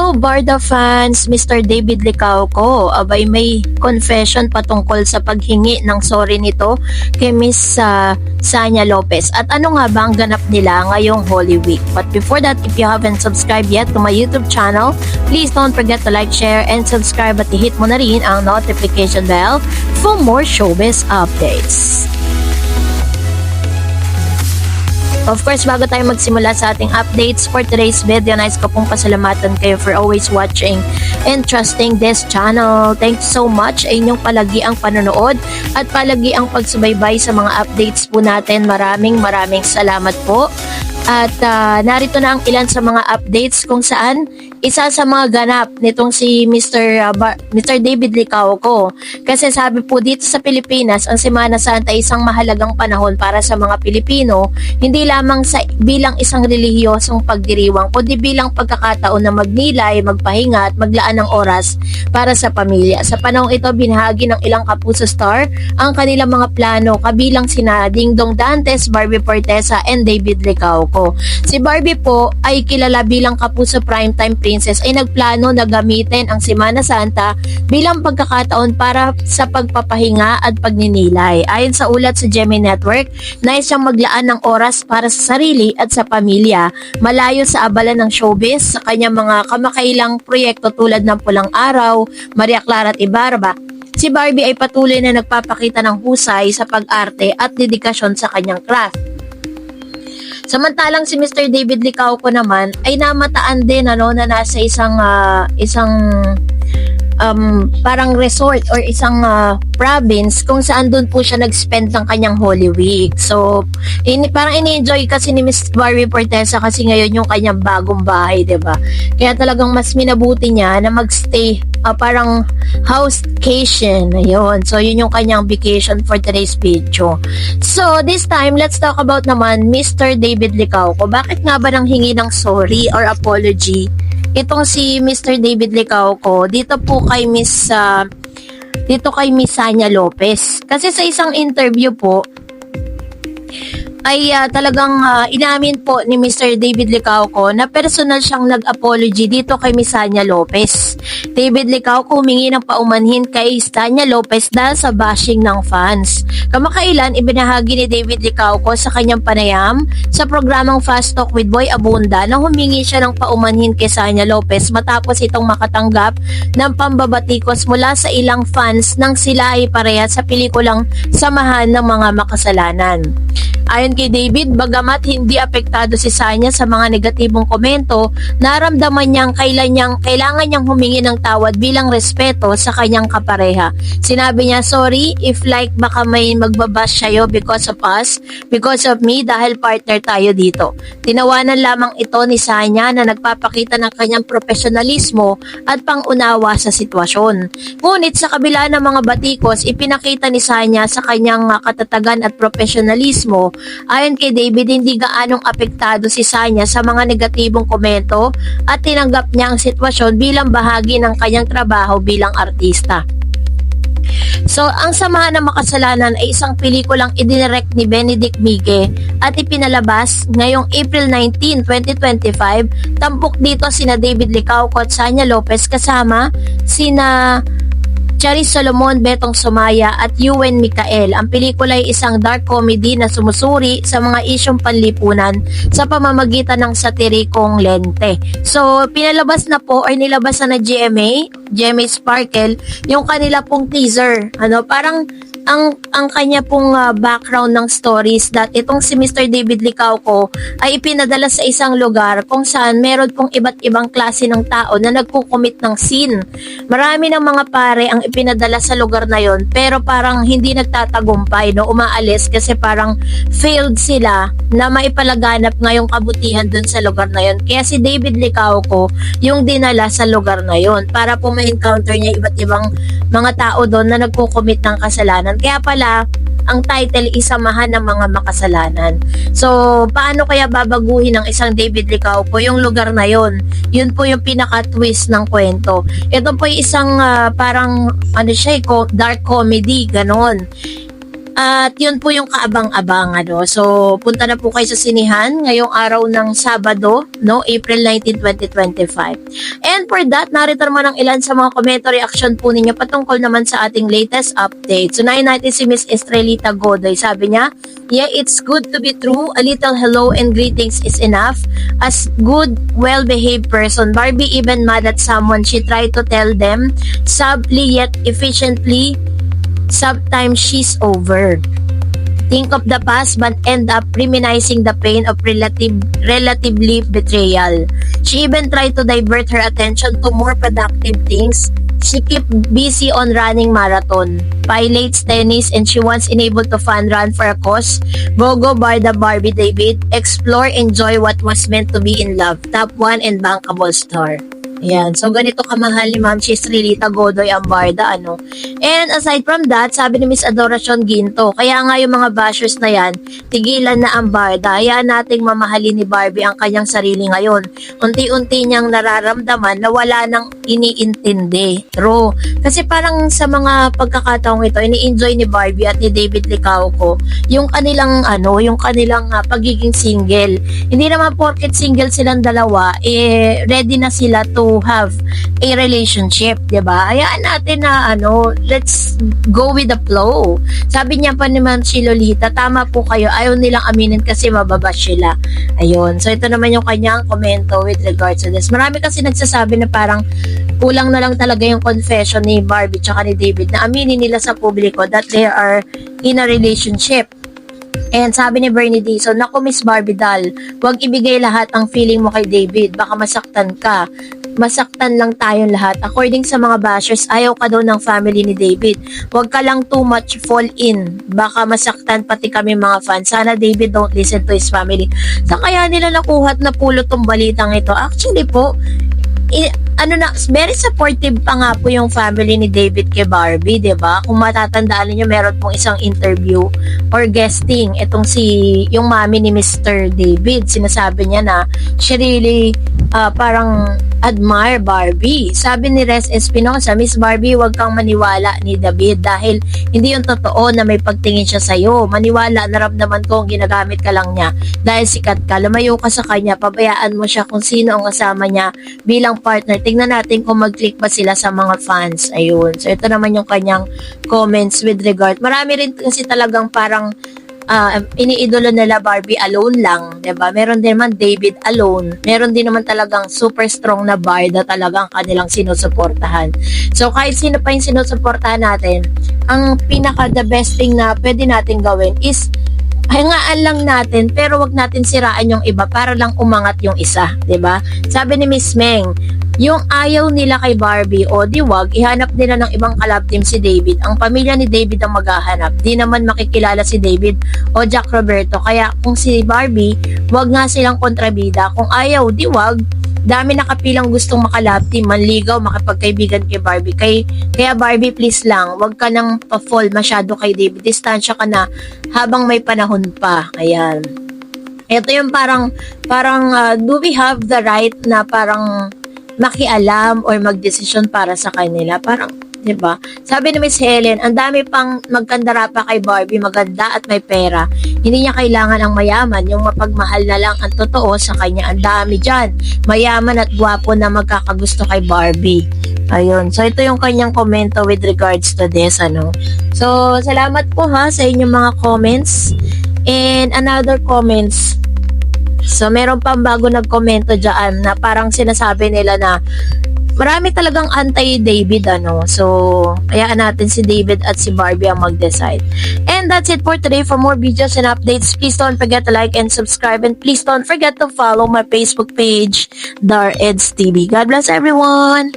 Hello Barda fans, Mr. David Licauco. Abay may confession patungkol sa paghingi ng sorry nito kay Miss Sanya Lopez. At ano nga ba ang ganap nila ngayong Holy Week? But before that, if you haven't subscribed yet to my YouTube channel, please don't forget to like, share, and subscribe at i-hit mo na rin ang notification bell for more showbiz updates. Of course, bago tayo magsimula sa ating updates for today's video, nais ko pong pasalamatan kayo for always watching and trusting this channel. Thank you so much ay inyong palagi ang panonood at palagi ang pagsubaybay sa mga updates po natin. Maraming salamat po. At narito na ang ilan sa mga updates kung saan isa sa mga ganap nitong si Mr. David Licauco. Kasi sabi po dito sa Pilipinas, ang Semana Santa ay isang mahalagang panahon para sa mga Pilipino, hindi lamang bilang isang relihiyosong pagdiriwang, kundi bilang pagkakataon na magnilay, magpahinga at maglaan ng oras para sa pamilya. Sa panahong ito, binahagi ng ilang Kapuso star ang kanilang mga plano, kabilang sina Dingdong Dantes, Barbie Fortesa, and David Licauco. Si Barbie po ay kilala bilang Kapuso Primetime Princess, ay nagplano na gamitin ang Semana Santa bilang pagkakataon para sa pagpapahinga at pagninilay. Ayon sa ulat sa Gemini Network, nais siyang maglaan ng oras para sa sarili at sa pamilya, malayo sa abala ng showbiz sa kanyang mga kamakailang proyekto tulad ng Pulang Araw, Maria Clara at Ibarra. Si Barbie ay patuloy na nagpapakita ng husay sa pag-arte at dedikasyon sa kanyang craft. Samantalang si Mr. David Licauco naman ay namataan din na nasa isang parang resort or isang province kung saan doon po siya nag-spend ng kanyang Holy Week. So, parang ini-enjoy kasi ni Miss Barbie Fortesa kasi ngayon yung kanyang bagong bahay, 'di ba? Kaya talagang mas minabuti niya na magstay parang housecation. Ayun. So, yun yung kanyang vacation for today's video. So, this time, let's talk about naman Mr. David Licauco. Bakit nga ba nang hingi ng sorry or apology itong si Mr. David Licauco dito kay Miss Sanya Lopez? Kasi sa isang interview po ay talagang inamin po ni Mr. David Licauco na personal siyang nag-apology dito kay Miss Sanya Lopez. David Licauco humingi ng paumanhin kay Sanya Lopez dahil sa bashing ng fans. Kamakailan, ibinahagi ni David Licauco sa kanyang panayam sa programang Fast Talk with Boy Abunda na humingi siya ng paumanhin kay Sanya Lopez matapos itong makatanggap ng pambabatikos mula sa ilang fans nang sila ay parehas sa pelikulang Samahan ng Mga Makasalanan. Ayon kay David, bagamat hindi apektado si Sanya sa mga negatibong komento, naramdaman niyang kailangan niyang humingi ng tawad bilang respeto sa kanyang kapareha. Sinabi niya, sorry if like baka may magbabash sa'yo because of us, because of me, dahil partner tayo dito. Tinawanan lamang ito ni Sanya na nagpapakita ng kanyang profesionalismo at pangunawa sa sitwasyon. Ngunit sa kabila ng mga batikos, ipinakita ni Sanya sa kanyang katatagan at profesionalismo. Ayon kay David, hindi gaanong apektado si Sanya sa mga negatibong komento at tinanggap niya ang sitwasyon bilang bahagi ng kanyang trabaho bilang artista. So, ang Samahan ng Makasalanan ay isang pelikulang idinirect ni Benedict Migue at ipinalabas ngayong April 19, 2025. Tampok dito sina David Licauco at Sanya Lopez kasama sina Charis Solomon, Betong Sumaya at Yuen Micael. Ang pelikula ay isang dark comedy na sumusuri sa mga isyong panlipunan sa pamamagitan ng satirikong lente. So, pinalabas na po or nilabas na GMA Sparkle, yung kanila pong teaser. Parang ang kanya pong background ng stories that itong si Mr. David Licauco ay ipinadala sa isang lugar kung saan meron pong iba't ibang klase ng tao na nagkukumit ng scene. Marami ng mga pare ang ipinadala sa lugar na yon, pero parang hindi nagtatagumpay, umaalis kasi parang failed sila na maipalaganap ngayong kabutihan dun sa lugar na yon. Kaya si David Licauco yung dinala sa lugar na yon para po ma-encounter niya iba't ibang mga tao doon na nagkukumit ng kasalanan. Kaya pala, ang title is Samahan ng Mga Makasalanan. So, paano kaya babaguhin ng isang David Licauco yung lugar na yon? Yun po yung pinaka-twist ng kwento. Ito po yung isang parang dark comedy, ganon. At yun po yung kaabang-abang, ano. So, punta na po kayo sa sinihan ngayong araw ng Sabado, no, April 19, 2025. And for that, narito naman ang ilan sa mga komento reaction po ninyo patungkol naman sa ating latest update. So, natin si Miss Estrelita Godoy. Sabi niya, yeah, it's good to be true. A little hello and greetings is enough. As good, well-behaved person, Barbie even mad at someone, she tried to tell them subtly yet efficiently. Sometimes she's over. Think of the past but end up reminiscing the pain of relatively betrayal. She even tried to divert her attention to more productive things. She kept busy on running marathon, pilates, tennis, and she once enabled to fun run for a cause. Go Barda Barbie David. Explore, enjoy what was meant to be in love. Top 1 and bankable star. Ayan. So, ganito kamahal ni Ma'am Estrelita Godoy ang Barda, ano. And aside from that, sabi ni Miss Adoracion Ginto, kaya nga yung mga bashers na yan, tigilan na ang Barda. Hayaan nating mamahalin ni Barbie ang kanyang sarili ngayon. Unti-unti niyang nararamdaman na wala nang iniintindi. True. Kasi parang sa mga pagkakataong ito, ini-enjoy ni Barbie at ni David Licauco yung kanilang, pagiging single. Hindi naman porket single silang dalawa, ready na sila to have a relationship, 'di ba? Hayaan natin na let's go with the flow. Sabi niya pa naman si Lolita, tama po kayo, ayaw nilang aminin kasi mababash sila. Ayun. So ito naman yung kanyang komento with regards to this. Marami kasi nagsasabi na parang kulang na lang talaga yung confession ni Barbie tsaka ni David na aminin nila sa publiko that they are in a relationship. And sabi ni Bernie Dizon, naku Miss Barbie doll, huwag ibigay lahat ang feeling mo kay David, baka masaktan ka. Masaktan lang tayong lahat. According sa mga bashers, ayaw ka daw ng family ni David. Huwag ka lang too much fall in. Baka masaktan pati kami mga fans. Sana David don't listen to his family. Sa kaya nila nakuha at napulot tong balitang ito. Actually po, very supportive pa nga po yung family ni David kay Barbie, 'di ba? Kung matatandaan niyo, meron pong isang interview or guesting itong yung mami ni Mr. David. Sinasabi niya na she really parang admire Barbie. Sabi ni Res Espinosa, Miss Barbie, huwag kang maniwala ni David dahil hindi yung totoo na may pagtingin siya sa'yo. Maniwala, naramdaman ko ang ginagamit ka lang niya dahil sikat ka. Lumayo ka sa kanya, pabayaan mo siya kung sino ang kasama niya bilang partner. Tingnan natin kung mag-click ba sila sa mga fans. Ayun. So, ito naman yung kanyang comments with regard. Marami rin kasi talagang parang iniidolo nila Barbie alone lang, 'di ba? Meron din naman David alone. Meron din naman talagang super strong na Barda talagang kanilang sinusuportahan. So kahit sino pa yung sinusuportahan natin, ang pinaka the best thing na pwede natin gawin is hangaan lang natin pero wag natin siraan yung iba para lang umangat yung isa, 'di ba? Sabi ni Miss Meng, yung ayaw nila kay Barbie o di wag, ihanap nila ng ibang collab team si David. Ang pamilya ni David ang maghahanap. Di naman makikilala si David o Jack Roberto. Kaya kung si Barbie, wag nga silang kontrabida. Kung ayaw, di wag. Dami nakapilang gustong makalab team, manligaw, makipagkaibigan kay Barbie. Kaya Barbie, please lang, wag ka nang pa-fall masyado kay David. Distansya ka na habang may panahon pa. Ayan. Ito yung parang do we have the right na parang makialam or magdesisyon para sa kanila. Parang, 'di ba? Sabi ni Miss Helen, ang dami pang magkandara pa kay Barbie, maganda at may pera. Hindi niya kailangan ang mayaman, yung mapagmahal na lang ang totoo sa kanya. Ang dami diyan, mayaman at gwapo na magkakagusto kay Barbie. Ayun. So, ito yung kanyang komento with regards to this, So, salamat po ha sa inyong mga comments. And another comments, so, meron pang bago nagkomento dyan na parang sinasabi nila na marami talagang anti-David, So, hayaan natin si David at si Barbie ang mag-decide. And that's it for today. For more videos and updates, please don't forget to like and subscribe. And please don't forget to follow my Facebook page, Dar Eds TV. God bless everyone!